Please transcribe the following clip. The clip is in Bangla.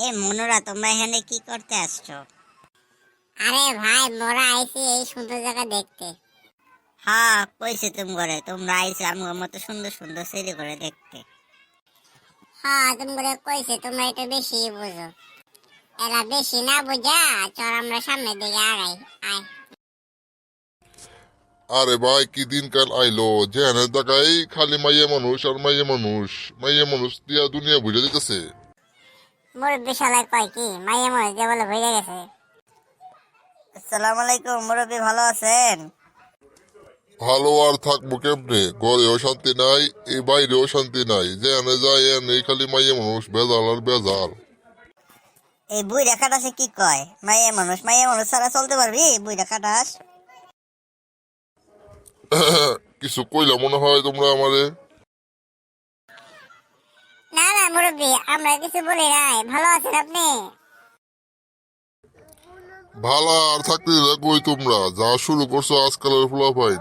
এ মনোরা, তোমরা এখানে কি করতে আসছো? আরে ভাই, মোরা আইছি এই সুন্দর জায়গা দেখতে। হ্যাঁ, কইছে তোমরা আইছো আমার মতো সুন্দর সুন্দর ছেলে করে দেখতে। হ্যাঁ, তোমরা কইছে তোমরা একটু বেশি বুঝো। এরা বেশি না বুঝা, চল আমরা সামনের দিকে আগাই। আয়। আরে ভাই, কি দিনকাল আইলো যে এনের জায়গায় খালি মাইয়ে মানুষ আর মাইয়ে মানুষ। মাইয়ে মানুষ দিয়া দুনিয়া বুঝে দিতেছে। মুরব্বি শালায় কয় কি মাইয়া মানুষ দিয়ে বলে ভুলে গেছে। আসসালামু আলাইকুম মুরব্বী, ভালো আছেন? ভালো আর থাকবো কেমনে? ঘরেও শান্তি নাই, এই বাইরেও শান্তি নাই। যে এনে যায় এনে খালি মাইয়ে মানুষ, বেজাল আর বেজাল। এই বুইড়া খাটাসে কি কয়? মাইয়া মানুষ ছাড়া চলতে পারবি বুইড়া খাটাস? কিছু কইলা মনে হয় তোমরা আমারে? না না মুরব্বি, আমরা কিছু বলি নাই। ভালো আছেন আপনি? ভালা আর থাকতে কই তোমরা যা শুরু করছো আজকালের ফুলাফাই।